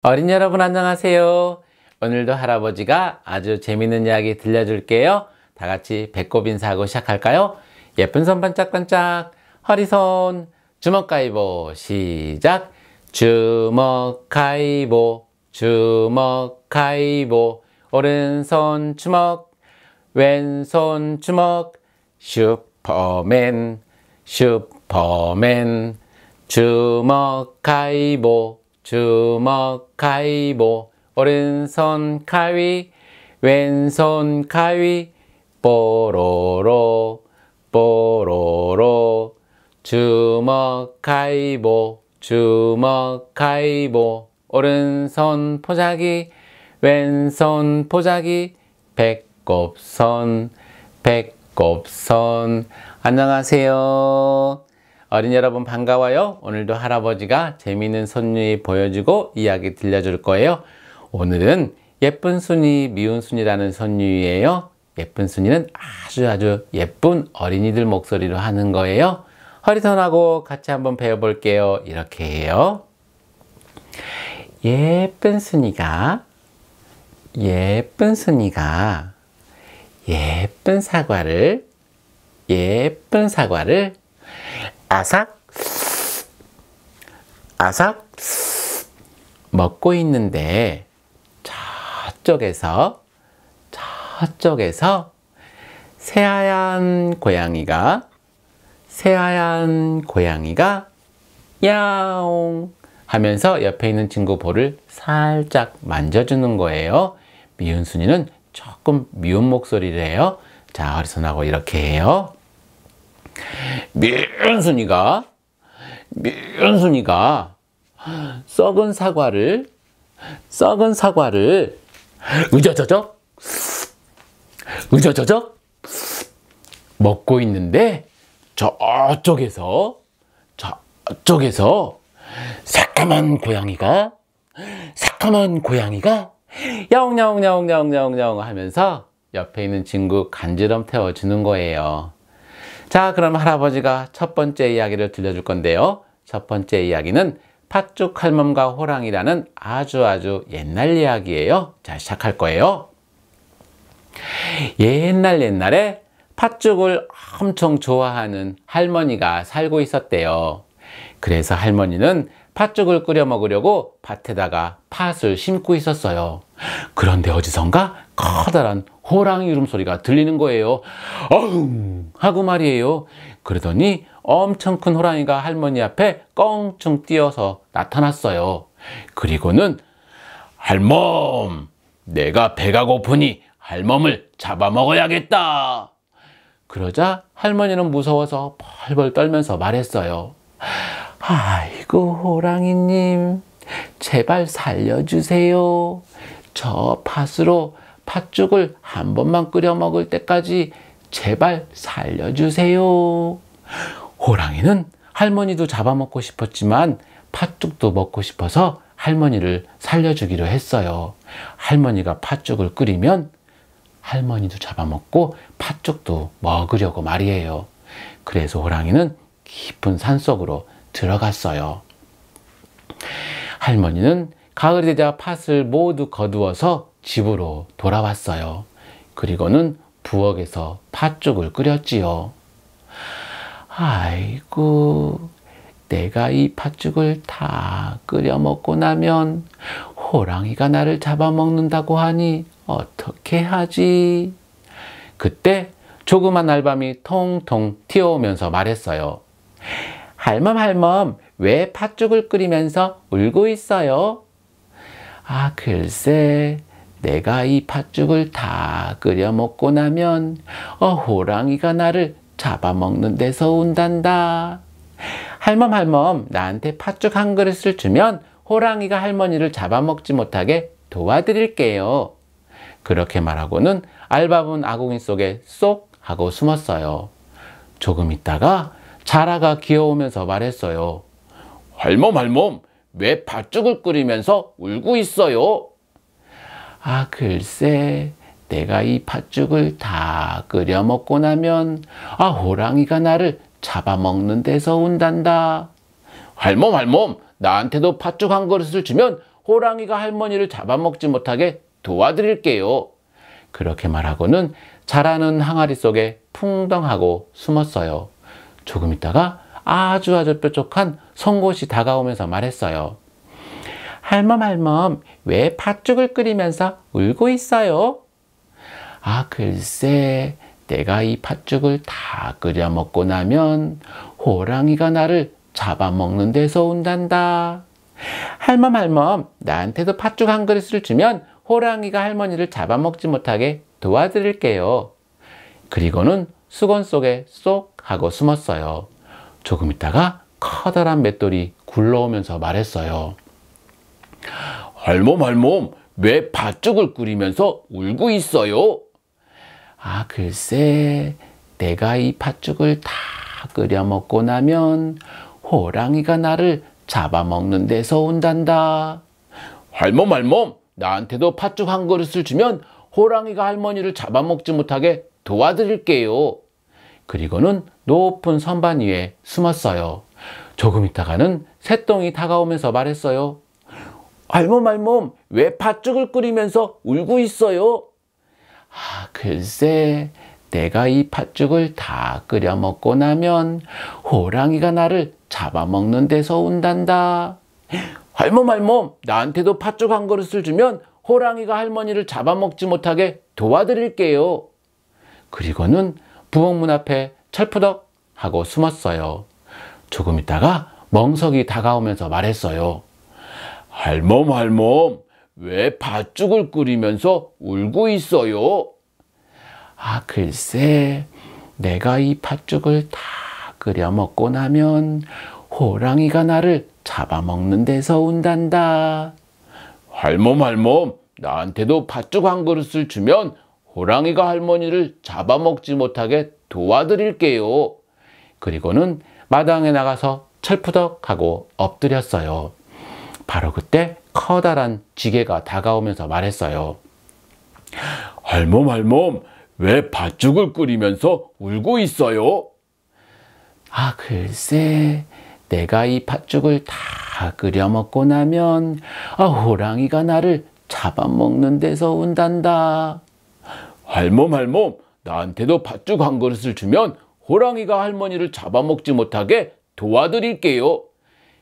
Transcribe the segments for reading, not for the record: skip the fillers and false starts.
어린이 여러분 안녕하세요. 오늘도 할아버지가 아주 재밌는 이야기 들려줄게요. 다 같이 배꼽 인사하고 시작할까요? 예쁜 손 반짝반짝 허리손 주먹 가위보 시작. 주먹 가위보 주먹 가위보 오른손 주먹 왼손 주먹 슈퍼맨 슈퍼맨 주먹 가위보 주먹 가위보 오른손 가위 왼손 가위 뽀로로 뽀로로 주먹 가위보 주먹 가위보 오른손 포자기 왼손 포자기 배꼽손 배꼽손. 안녕하세요. 어린이 여러분 반가워요. 오늘도 할아버지가 재미있는 손이 보여주고 이야기 들려줄 거예요. 오늘은 예쁜 순이 미운 순이라는 손이에요. 예쁜 순이는 아주 예쁜 어린이들 목소리로 하는 거예요. 허리손하고 같이 한번 배워볼게요. 이렇게 해요. 예쁜 순이가 예쁜 사과를 아삭 아삭 먹고 있는데 저쪽에서 새하얀 고양이가 야옹 하면서 옆에 있는 친구 볼을 살짝 만져주는 거예요. 미운 순이는 조금 미운 목소리를 해요. 자, 허리손하고 이렇게 해요. 미운 순이가 썩은 사과를 으저저적 먹고 있는데 저쪽에서 새까만 고양이가 야옹야옹야옹야옹야옹 하면서 옆에 있는 친구 간지럼 태워주는 거예요. 자, 그럼 할아버지가 첫 번째 이야기를 들려줄 건데요. 첫 번째 이야기는 팥죽 할멈과 호랑이라는 아주 옛날 이야기예요. 자, 시작할 거예요. 옛날에 팥죽을 엄청 좋아하는 할머니가 살고 있었대요. 그래서 할머니는 팥죽을 끓여 먹으려고 밭에다가 팥을 심고 있었어요. 그런데 어디선가 커다란 호랑이 울음소리가 들리는 거예요. 어흥 하고 말이에요. 그러더니 엄청 큰 호랑이가 할머니 앞에 껑충 뛰어서 나타났어요. 그리고는 할멈, 내가 배가 고프니 할멈을 잡아먹어야겠다. 그러자 할머니는 무서워서 벌벌 떨면서 말했어요. 아이고 호랑이님, 제발 살려주세요. 저 팥으로 팥죽을 한 번만 끓여 먹을 때까지 제발 살려주세요. 호랑이는 할머니도 잡아먹고 싶었지만 팥죽도 먹고 싶어서 할머니를 살려주기로 했어요. 할머니가 팥죽을 끓이면 할머니도 잡아먹고 팥죽도 먹으려고 말이에요. 그래서 호랑이는 깊은 산속으로 들어갔어요. 할머니는 가을이 되자 팥을 모두 거두어서 집으로 돌아왔어요. 그리고는 부엌에서 팥죽을 끓였지요. 아이고, 내가 이 팥죽을 다 끓여 먹고 나면 호랑이가 나를 잡아먹는다고 하니 어떻게 하지? 그때 조그만 알밤이 통통 튀어오면서 말했어요. 할멈, 왜 팥죽을 끓이면서 울고 있어요? 아, 글쎄, 내가 이 팥죽을 다 끓여 먹고 나면 호랑이가 나를 잡아먹는 데서 운단다. 할멈, 나한테 팥죽 한 그릇을 주면 호랑이가 할머니를 잡아먹지 못하게 도와드릴게요. 그렇게 말하고는 알밤은 아궁이 속에 쏙 하고 숨었어요. 조금 있다가 자라가 기어오면서 말했어요. 할멈, 왜 팥죽을 끓이면서 울고 있어요? 아, 글쎄, 내가 이 팥죽을 다 끓여 먹고 나면 호랑이가 나를 잡아먹는 데서 운단다. 할멈, 나한테도 팥죽 한 그릇을 주면 호랑이가 할머니를 잡아먹지 못하게 도와드릴게요. 그렇게 말하고는 자라는 항아리 속에 풍덩하고 숨었어요. 조금 있다가 아주 뾰족한 송곳이 다가오면서 말했어요. 할멈, 왜 팥죽을 끓이면서 울고 있어요? 아, 글쎄, 내가 이 팥죽을 다 끓여 먹고 나면 호랑이가 나를 잡아먹는 데서 온단다. 할멈, 나한테도 팥죽 한 그릇을 주면 호랑이가 할머니를 잡아먹지 못하게 도와드릴게요. 그리고는 수건 속에 쏙 하고 숨었어요. 조금 있다가 커다란 맷돌이 굴러오면서 말했어요. 할멈, 왜 팥죽을 끓이면서 울고 있어요? 아, 글쎄, 내가 이 팥죽을 다 끓여 먹고 나면 호랑이가 나를 잡아먹는 데서 온단다. 할멈, 나한테도 팥죽 한 그릇을 주면 호랑이가 할머니를 잡아먹지 못하게 도와드릴게요. 그리고는 높은 선반 위에 숨었어요. 조금 있다가는 새똥이 다가오면서 말했어요. 할멈, 왜 팥죽을 끓이면서 울고 있어요? 아, 글쎄, 내가 이 팥죽을 다 끓여 먹고 나면 호랑이가 나를 잡아먹는 데서 온단다. 할멈, 나한테도 팥죽 한 그릇을 주면 호랑이가 할머니를 잡아먹지 못하게 도와드릴게요. 그리고는 부엌문 앞에 철푸덕 하고 숨었어요. 조금 있다가 멍석이 다가오면서 말했어요. 할멈, 왜 팥죽을 끓이면서 울고 있어요? 아, 글쎄, 내가 이 팥죽을 다 끓여 먹고 나면 호랑이가 나를 잡아먹는 데서 온단다. 할멈, 나한테도 팥죽 한 그릇을 주면 호랑이가 할머니를 잡아먹지 못하게 도와드릴게요. 그리고는 마당에 나가서 철푸덕 하고 엎드렸어요. 바로 그때 커다란 지게가 다가오면서 말했어요. 할멈, 왜 팥죽을 끓이면서 울고 있어요? 아, 글쎄, 내가 이 팥죽을 다 끓여 먹고 나면 호랑이가 나를 잡아먹는 데서 온단다. 할멈, 나한테도 팥죽 한 그릇을 주면 호랑이가 할머니를 잡아먹지 못하게 도와드릴게요.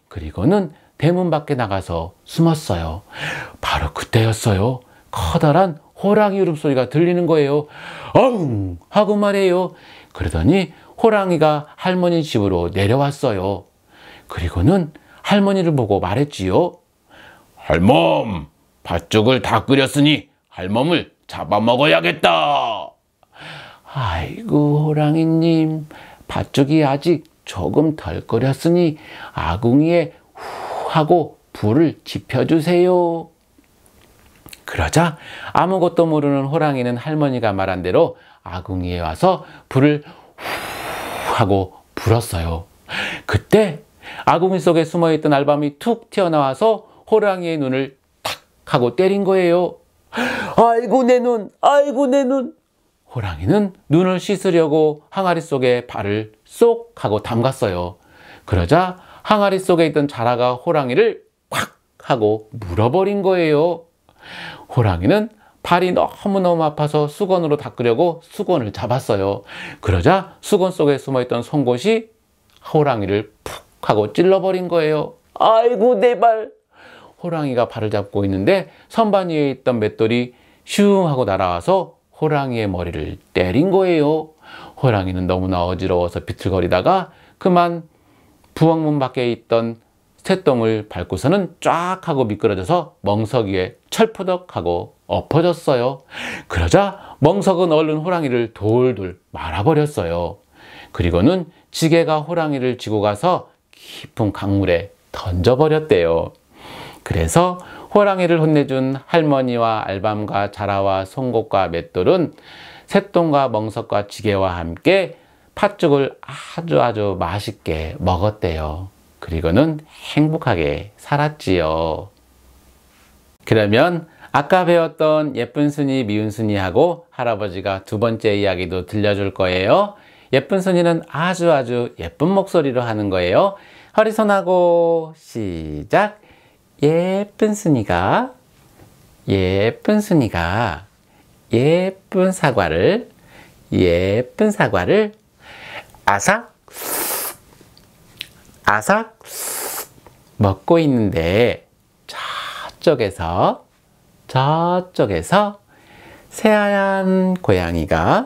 그리고는 대문 밖에 나가서 숨었어요. 바로 그때였어요. 커다란 호랑이 울음소리가 들리는 거예요. 아웅 하고 말해요. 그러더니 호랑이가 할머니 집으로 내려왔어요. 그리고는 할머니를 보고 말했지요. 할멈, 팥죽을 다 끓였으니 할멈을 잡아먹어야겠다. 아이고, 호랑이님, 팥죽이 아직 조금 덜 끓였으니 아궁이에 후 하고 불을 지펴주세요. 그러자 아무것도 모르는 호랑이는 할머니가 말한 대로 아궁이에 와서 불을 후 하고 불었어요. 그때 아궁이 속에 숨어있던 알밤이 툭 튀어나와서 호랑이의 눈을 탁 하고 때린 거예요. 아이고, 내 눈, 아이고, 내 눈. 호랑이는 눈을 씻으려고 항아리 속에 발을 쏙 하고 담갔어요. 그러자 항아리 속에 있던 자라가 호랑이를 팍 하고 물어버린 거예요. 호랑이는 발이 너무너무 아파서 수건으로 닦으려고 수건을 잡았어요. 그러자 수건 속에 숨어있던 송곳이 호랑이를 푹 하고 찔러버린 거예요. 아이고, 내 발. 호랑이가 발을 잡고 있는데 선반 위에 있던 맷돌이 슝 하고 날아와서 호랑이의 머리를 때린 거예요. 호랑이는 너무나 어지러워서 비틀거리다가 그만 부엌문 밖에 있던 새똥을 밟고서는 쫙 하고 미끄러져서 멍석 위에 철푸덕 하고 엎어졌어요. 그러자 멍석은 얼른 호랑이를 돌돌 말아버렸어요. 그리고는 지게가 호랑이를 쥐고 가서 깊은 강물에 던져버렸대요. 그래서 호랑이를 혼내준 할머니와 알밤과 자라와 송곳과 맷돌은 새똥과 멍석과 지게와 함께 팥죽을 아주 맛있게 먹었대요. 그리고는 행복하게 살았지요. 그러면 아까 배웠던 예쁜 순이 미운 순이하고 할아버지가 두 번째 이야기도 들려줄 거예요. 예쁜 순이는 아주 예쁜 목소리로 하는 거예요. 허리 손하고 시작. 예쁜 순이가 예쁜 사과를 아삭 먹고 있는데 저쪽에서 새하얀 고양이가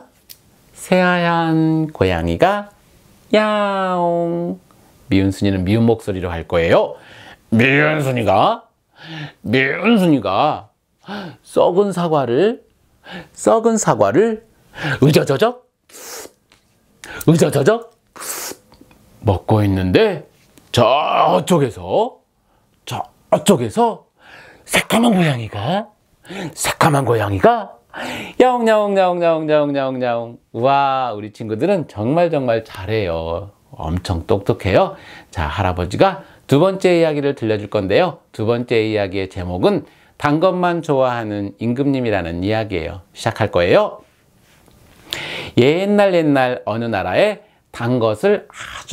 야옹. 미운 순이는 미운 목소리로 할 거예요. 미운 순이가 썩은 사과를 으저저적 먹고 있는데 저쪽에서 새까만 고양이가 야옹야옹. 와, 우리 친구들은 정말 잘해요. 엄청 똑똑해요. 자, 할아버지가 두 번째 이야기를 들려줄 건데요. 두 번째 이야기의 제목은 단 것만 좋아하는 임금님이라는 이야기예요. 시작할 거예요. 옛날 어느 나라에 단 것을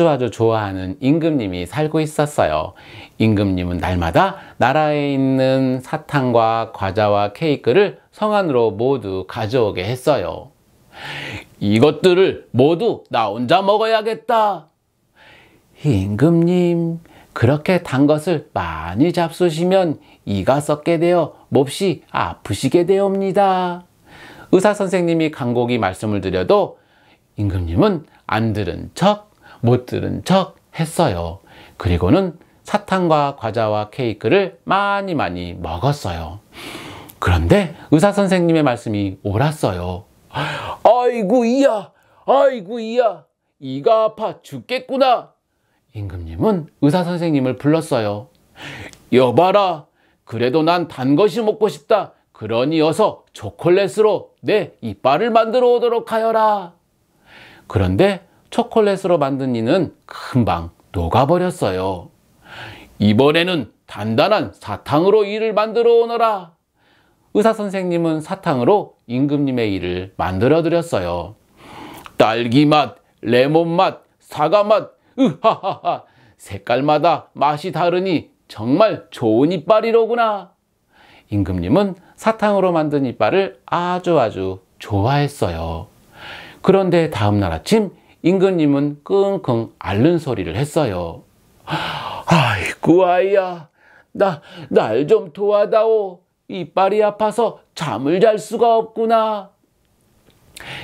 아주 좋아하는 임금님이 살고 있었어요. 임금님은 날마다 나라에 있는 사탕과 과자와 케이크를 성 안으로 모두 가져오게 했어요. 이것들을 모두 나 혼자 먹어야겠다. 임금님, 그렇게 단 것을 많이 잡수시면 이가 썩게 되어 몹시 아프시게 되옵니다. 의사 선생님이 간곡히 말씀을 드려도 임금님은 안 들은 척, 못 들은 척 했어요. 그리고는 사탕과 과자와 케이크를 많이 먹었어요. 그런데 의사 선생님의 말씀이 옳았어요. 아이고 이야, 이가 아파 죽겠구나. 임금님은 의사 선생님을 불렀어요. 여봐라, 그래도 난 단 것이 먹고 싶다. 그러니 어서 초콜릿으로 내 이빨을 만들어 오도록 하여라. 그런데 초콜릿으로 만든 이는 금방 녹아버렸어요. 이번에는 단단한 사탕으로 이를 만들어 오너라. 의사 선생님은 사탕으로 임금님의 이를 만들어 드렸어요. 딸기 맛, 레몬 맛, 사과 맛, 으하하하, 색깔마다 맛이 다르니 정말 좋은 이빨이로구나. 임금님은 사탕으로 만든 이빨을 아주 좋아했어요. 그런데 다음날 아침 임금님은 끙끙 앓는 소리를 했어요. 아이고 아이야, 날 좀 도와다오. 이빨이 아파서 잠을 잘 수가 없구나.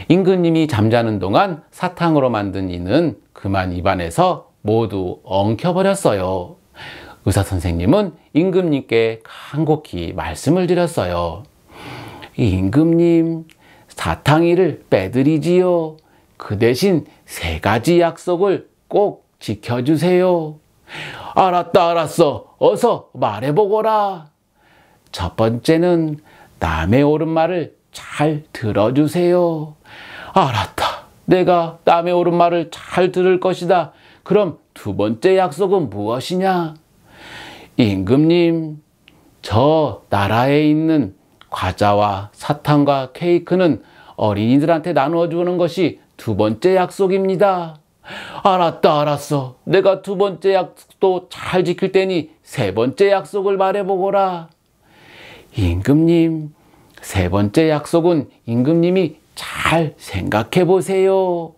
임금님이 잠자는 동안 사탕으로 만든 이는 그만 입안에서 모두 엉켜버렸어요. 의사 선생님은 임금님께 간곡히 말씀을 드렸어요. 임금님, 사탕이를 빼드리지요. 그 대신 3가지 약속을 꼭 지켜주세요. 알았어. 어서 말해보거라. 첫 번째는 남의 옳은 말을 잘 들어주세요. 알았다. 내가 남의 옳은 말을 잘 들을 것이다. 그럼 두 번째 약속은 무엇이냐? 임금님, 저 나라에 있는 과자와 사탕과 케이크는 어린이들한테 나누어주는 것이 두 번째 약속입니다. 알았어. 내가 두 번째 약속도 잘 지킬 테니 세 번째 약속을 말해보거라. 임금님, 세 번째 약속은 임금님이 잘 생각해 보세요.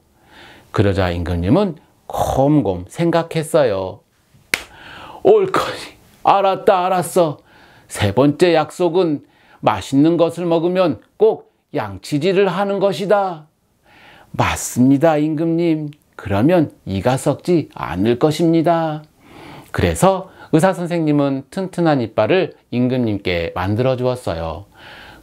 그러자 임금님은 곰곰 생각했어요. 옳거니, 알았어. 세 번째 약속은 맛있는 것을 먹으면 꼭 양치질을 하는 것이다. 맞습니다, 임금님. 그러면 이가 썩지 않을 것입니다. 그래서 의사 선생님은 튼튼한 이빨을 임금님께 만들어 주었어요.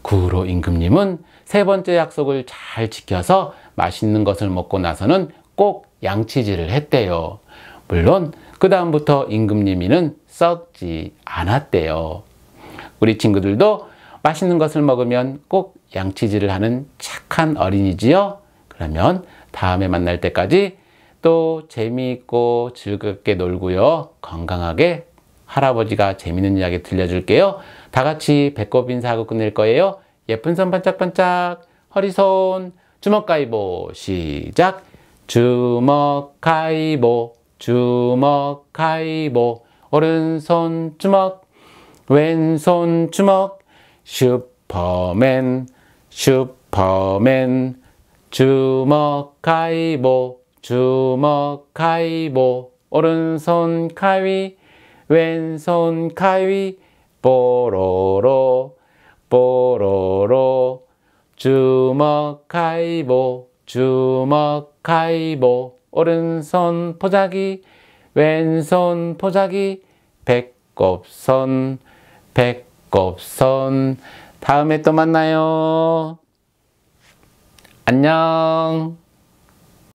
그 후로 임금님은 세 번째 약속을 잘 지켜서 맛있는 것을 먹고 나서는 꼭 양치질을 했대요. 물론 그 다음부터 임금님이는 썩지 않았대요. 우리 친구들도 맛있는 것을 먹으면 꼭 양치질을 하는 착한 어린이지요? 그러면 다음에 만날 때까지 또 재미있고 즐겁게 놀고요. 건강하게 할아버지가 재미있는 이야기 들려줄게요. 다 같이 배꼽 인사하고 끝낼 거예요. 예쁜 손 반짝반짝, 허리손, 주먹 가위보, 시작! 주먹 가위보, 오른손 주먹, 왼손 주먹 슈퍼맨 슈퍼맨 주먹 가위보 주먹 가위보 오른손 가위 왼손 가위 뽀로로 뽀로로 주먹 가위보 주먹 가위보 오른손 포자기 왼손 포자기 배꼽손 배꼽손 다음에 또 만나요. 안녕.